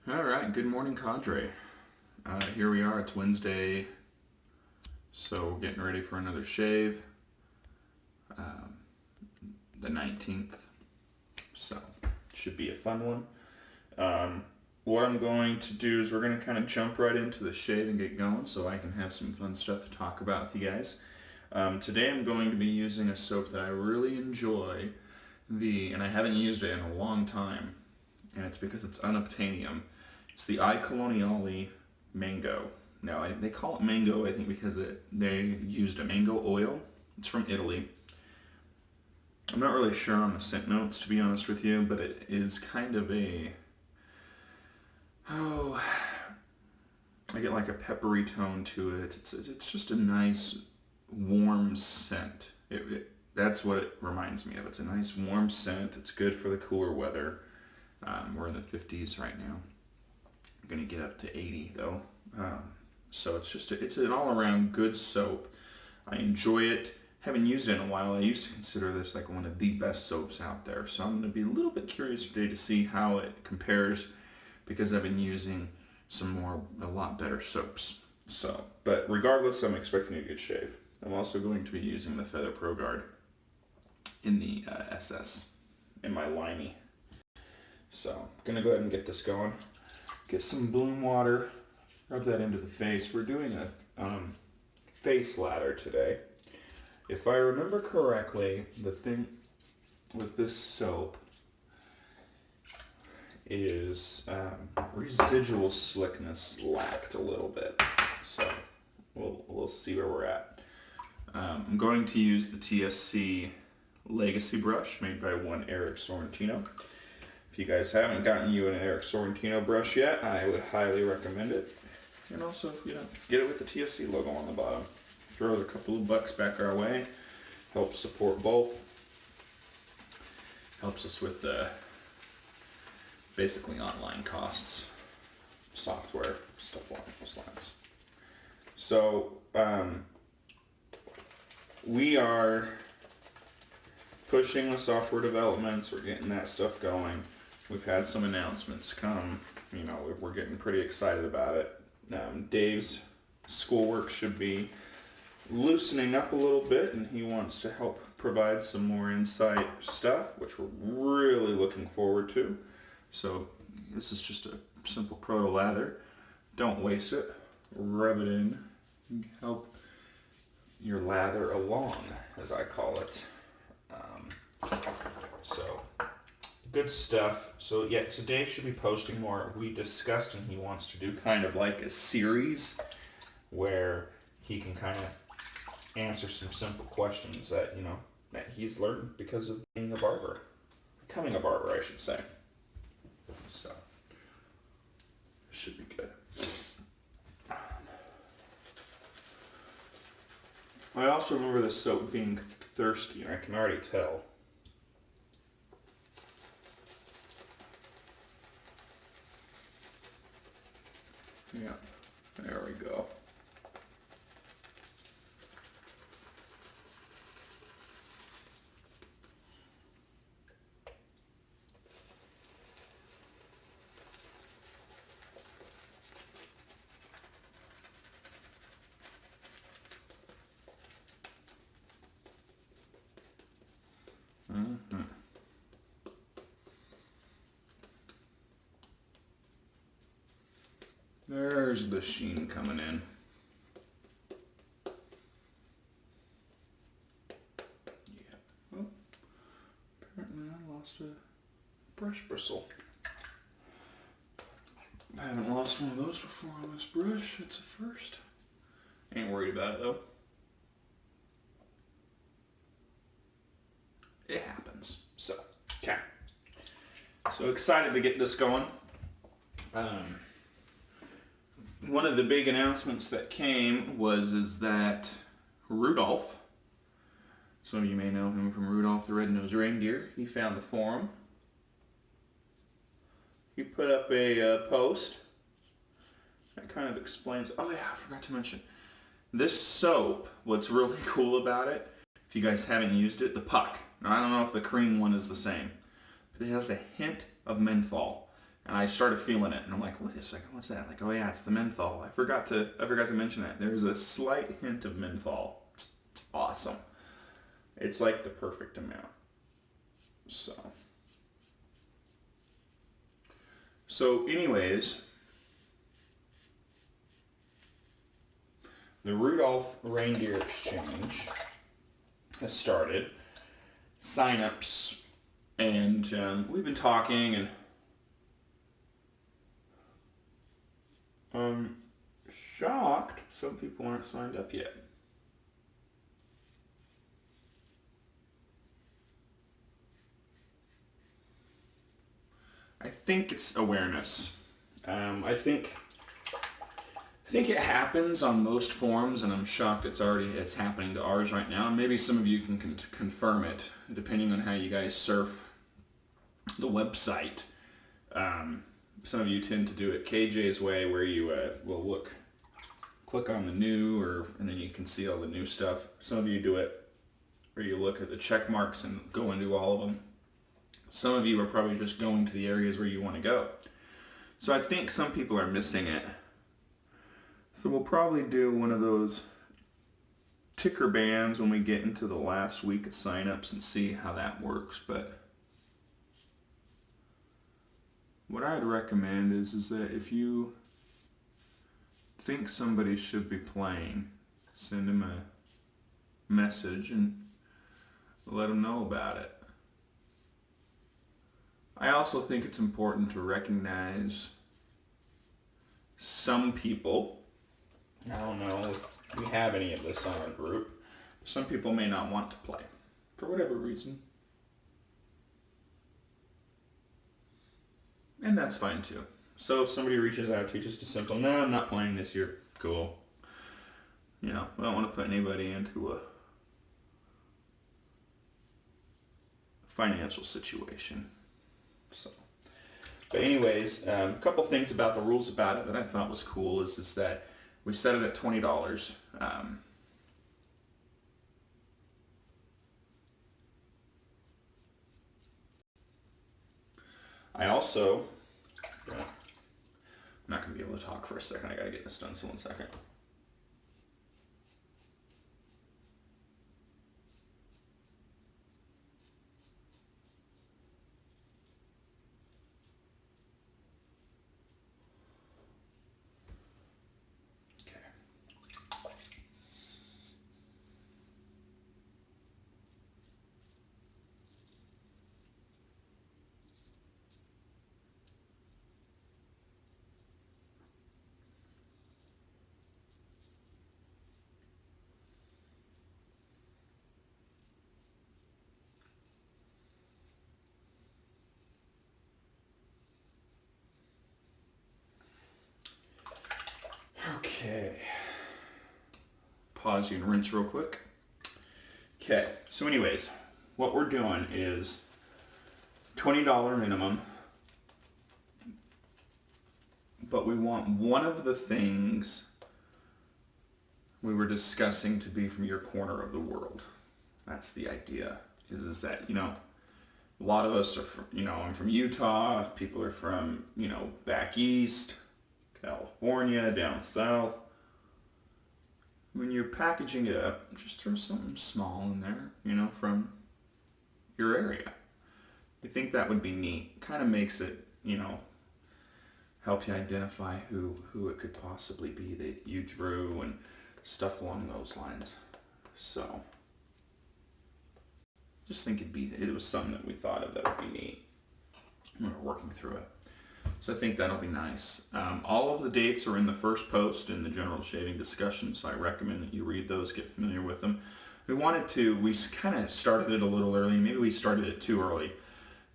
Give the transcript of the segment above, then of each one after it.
All right, good morning, cadre. Here we are. It's Wednesday, so we're getting ready for another shave. Um, the 19th, so should be a fun one. What I'm going to do is we're going to kind of jump right into the shave and get going, so I can have some fun stuff to talk about with you guys. Today I'm going to be using a soap that I really enjoy, and I haven't used it in a long time, and it's because it's unobtanium. It's the I Coloniali mango. Now, they call it mango, I think, because they used a mango oil. It's from Italy. I'm not really sure on the scent notes, to be honest with you, but it is kind of I get like a peppery tone to it. It's just a nice, warm scent. That's what it reminds me of. It's a nice, warm scent. It's good for the cooler weather. We're in the 50s right now. I'm gonna get up to 80 though. So it's an all-around good soap. I enjoy it. Haven't used it in a while. I used to consider this like one of the best soaps out there. So I'm gonna be a little bit curious today to see how it compares, because I've been using a lot better soaps. So, but regardless, I'm expecting a good shave. I'm also going to be using the Feather Pro Guard in the SS in my limey. So I'm gonna go ahead and get this going. Get some bloom water, rub that into the face. We're doing a face lather today. If I remember correctly, the thing with this soap is residual slickness lacked a little bit. So we'll see where we're at. I'm going to use the TSC Legacy brush made by one Eric Sorrentino. If you guys haven't gotten you an Eric Sorrentino brush yet, I would highly recommend it. And also, get it with the TSC logo on the bottom. Throws a couple of bucks back our way. Helps support both. Helps us with basically online costs, software, stuff along those lines. So we are pushing the software developments. We're getting that stuff going. We've had some announcements come. We're getting pretty excited about it. Dave's schoolwork should be loosening up a little bit, and he wants to help provide some more insight stuff, which we're really looking forward to. So this is just a simple proto lather. Don't waste it. Rub it in. Help your lather along, as I call it. So good stuff. So yeah, today should be posting more. We discussed, and he wants to do kind of like a series where he can kind of answer some simple questions that that he's learned because of being a barber, becoming a barber, I should say. So should be good. I also remember the soap being thirsty, and I can already tell. Yeah, there we go. There's the sheen coming in. Yeah. Oh, apparently I lost a brush bristle. I haven't lost one of those before on this brush. It's a first. Ain't worried about it though. It happens. So, okay. So excited to get this going. One of the big announcements that came is that Rudolph, some of you may know him from Rudolph the Red-Nosed Reindeer, he found the forum. He put up a post that kind of explains, oh yeah, I forgot to mention, this soap, what's really cool about it, if you guys haven't used it, the puck. Now, I don't know if the cream one is the same, but it has a hint of menthol. And I started feeling it, and I'm like, wait a second, what's that? Like, oh yeah, it's the menthol. I forgot to mention that. There's a slight hint of menthol. It's awesome. It's like the perfect amount. So anyways, the Rudolph Reindeer Exchange has started. Sign-ups, and we've been talking, and I'm shocked some people aren't signed up yet. I think it's awareness. I think it happens on most forums, and I'm shocked it's happening to ours right now. Maybe some of you can confirm it, depending on how you guys surf the website. Some of you tend to do it KJ's way, where you will click on the new, and then you can see all the new stuff. Some of you do it where you look at the check marks and go into all of them. Some of you are probably just going to the areas where you want to go. So I think some people are missing it. So we'll probably do one of those ticker bands when we get into the last week of signups and see how that works. But what I'd recommend is that if you think somebody should be playing, send them a message and let them know about it. I also think it's important to recognize some people. I don't know if we have any of this on our group. Some people may not want to play for whatever reason. And that's fine too. So if somebody reaches out to you, just a simple, no, I'm not playing this year, cool. We don't want to put anybody into a financial situation. But anyways, a couple things about the rules about it that I thought was cool is that we set it at $20. I also, I'm not going to be able to talk for a second. I got to get this done, so 1 second. Okay. Pause you and rinse real quick. Okay, so anyways, what we're doing is $20 minimum, but we want one of the things we were discussing to be from your corner of the world. That's the idea, is that, a lot of us are from, I'm from Utah, people are from, back east, California, down south. When you're packaging it up, just throw something small in there, from your area. I think that would be neat. Kind of makes it, help you identify who it could possibly be that you drew and stuff along those lines. So, just think it was something that we thought of that would be neat when we're working through it. So I think that'll be nice. All of the dates are in the first post in the general shaving discussion, so I recommend that you read those, get familiar with them. We kind of started it a little early. Maybe we started it too early.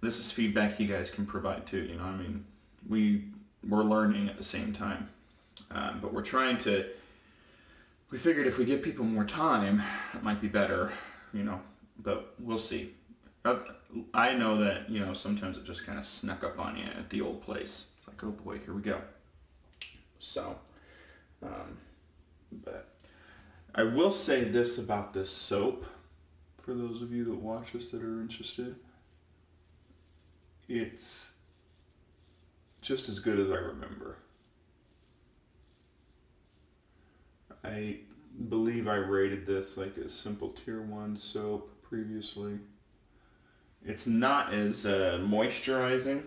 This is feedback you guys can provide too. We're learning at the same time. But we figured if we give people more time, it might be better, but we'll see. I know that, sometimes it just kind of snuck up on you at the old place. It's like, oh boy, here we go. So, but I will say this about this soap, for those of you that watch us that are interested. It's just as good as I remember. I believe I rated this like a simple tier 1 soap previously. It's not as moisturizing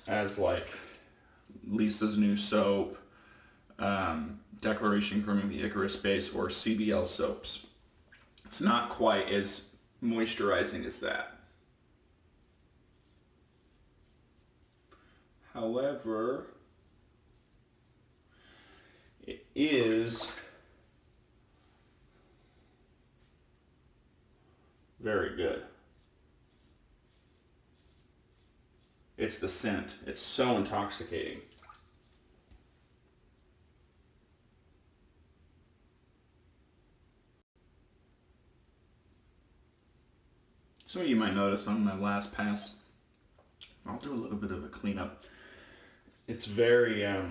as like Lisa's new soap, Declaration Grooming the Icarus Base, or CBL soaps. It's not quite as moisturizing as that. However, it is very good. It's the scent. It's so intoxicating. Some of you might notice on my last pass, I'll do a little bit of a cleanup. It's very, I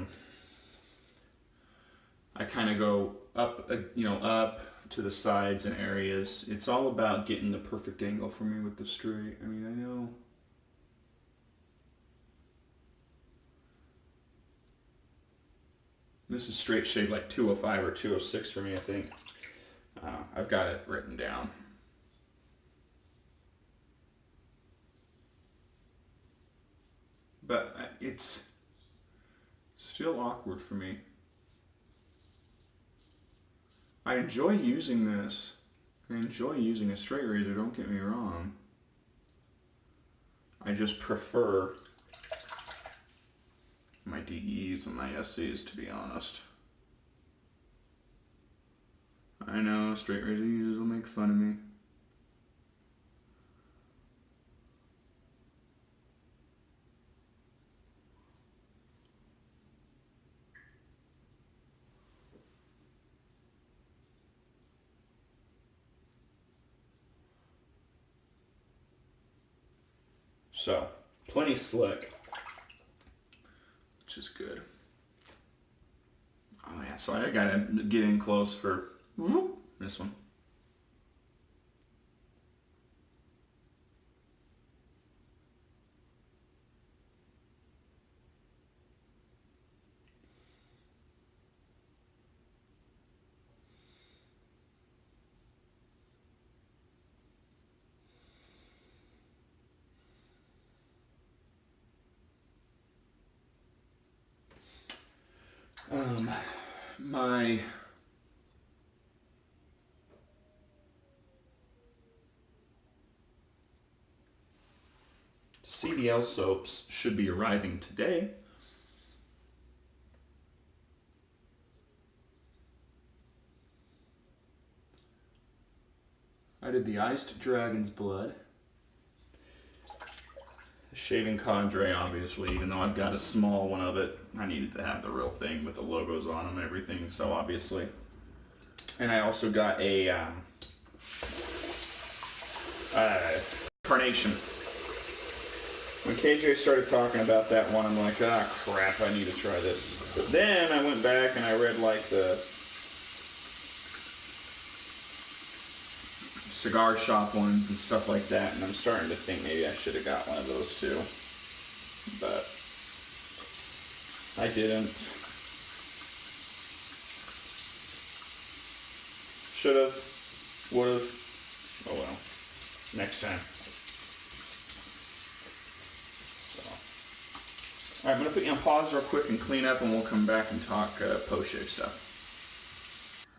kind of go up, up to the sides and areas. It's all about getting the perfect angle for me with the straight. I mean, I know. This is straight shade like 205 or 206 for me, I think. I've got it written down. But it's still awkward for me. I enjoy using this. I enjoy using a straight razor, don't get me wrong. I just prefer my DEs and my SCs, to be honest. I know straight razor users will make fun of me. So, plenty slick, which is good. Oh yeah, so I gotta get in close for this one. My CBL soaps should be arriving today. I did the Iced Dragon's Blood. The Shaving Cadre, obviously, even though I've got a small one of it. I needed to have the real thing with the logos on them and everything, so obviously. And I also got a Carnation. When KJ started talking about that one, I'm like, ah, crap, I need to try this. But then I went back and I read like the cigar shop ones and stuff like that, and I'm starting to think maybe I should have got one of those too. But I didn't. Should have, would have. Oh well. Next time. So. Alright, I'm going to put you on pause real quick and clean up, and we'll come back and talk post-shave stuff.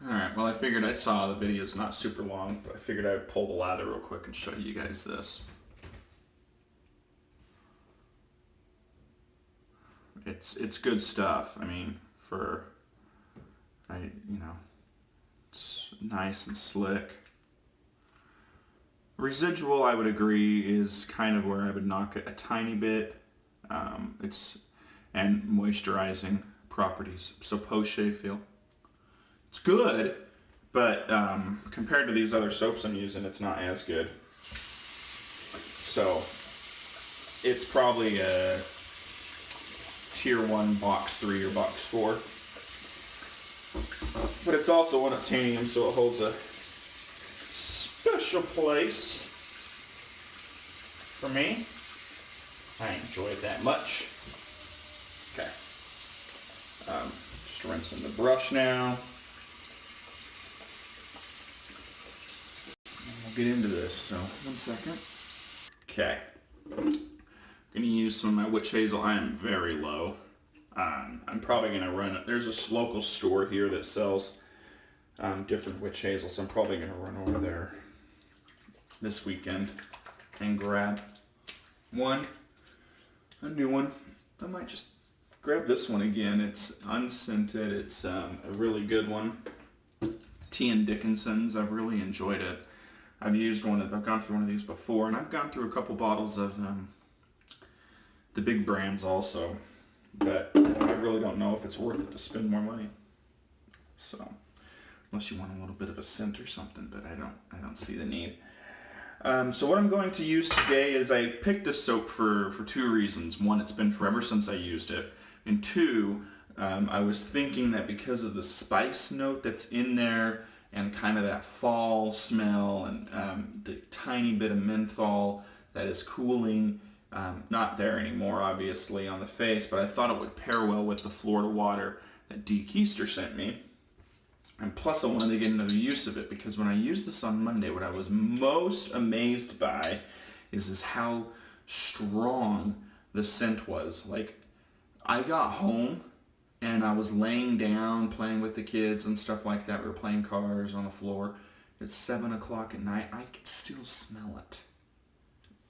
Alright, well I figured I saw the video's not super long, but I figured I'd pull the lather real quick and show you guys this. It's good stuff. I mean, it's nice and slick. Residual, I would agree, is kind of where I would knock it a tiny bit. And moisturizing properties. So post-shave feel. It's good, but compared to these other soaps I'm using, it's not as good. So it's probably a tier 1 box 3 or box 4. But it's also unobtanium, so it holds a special place for me. I enjoy it that much. Just rinsing the brush now. We'll get into this, so 1 second. Okay. Gonna use some of my witch hazel. I am very low. I'm probably gonna run it. There's a local store here that sells different witch hazel, so I'm probably gonna run over there this weekend and grab a new one. I might just grab this one again. It's unscented. It's a really good one. Tea and Dickinson's. I've really enjoyed it. I've gone through one of these before, and I've gone through a couple bottles of the big brands also, but I really don't know if it's worth it to spend more money. So, unless you want a little bit of a scent or something, but I don't see the need. So what I'm going to use today is I picked this soap for 2 reasons. One, it's been forever since I used it, and 2, I was thinking that because of the spice note that's in there and kind of that fall smell and the tiny bit of menthol that is cooling, not there anymore obviously on the face, but I thought it would pair well with the Florida water that Dee Keister sent me. And plus I wanted to get another use of it, because when I used this on Monday, what I was most amazed by is how strong the scent was. Like, I got home and I was laying down playing with the kids and stuff like that. We were playing cars on the floor. It's 7 o'clock at night. I could still smell it.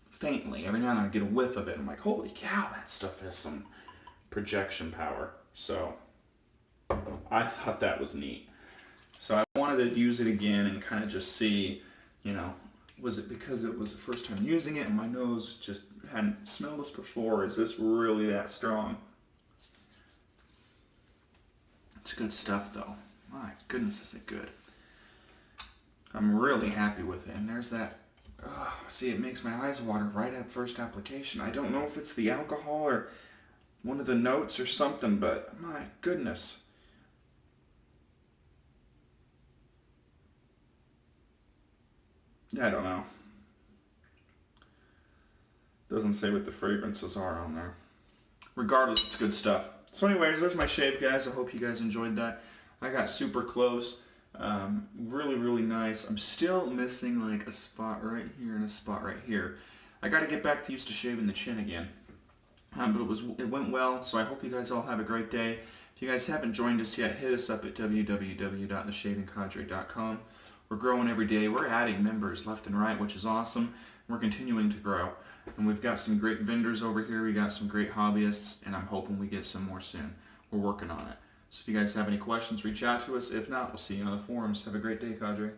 Faintly. Every now and then I get a whiff of it. I'm like, holy cow, that stuff has some projection power. So I thought that was neat. So I wanted to use it again and kind of just see, was it because it was the first time using it and my nose just hadn't smelled this before? Is this really that strong? It's good stuff though. My goodness, is it good. I'm really happy with it. And there's that, see, it makes my eyes water right at first application. I don't know if it's the alcohol or one of the notes or something, but my goodness. I don't know. Doesn't say what the fragrances are on there. Regardless, it's good stuff. So anyways, there's my shave, guys. I hope you guys enjoyed that. I got super close. Really, really nice. I'm still missing like a spot right here and a spot right here. I got to get back to used to shaving the chin again. But it went well, so I hope you guys all have a great day. If you guys haven't joined us yet, hit us up at www.theshavingcadre.com. We're growing every day. We're adding members left and right, which is awesome. We're continuing to grow. And we've got some great vendors over here. We got some great hobbyists, and I'm hoping we get some more soon. We're working on it. So if you guys have any questions, reach out to us. If not, we'll see you on the forums. Have a great day, Cadre.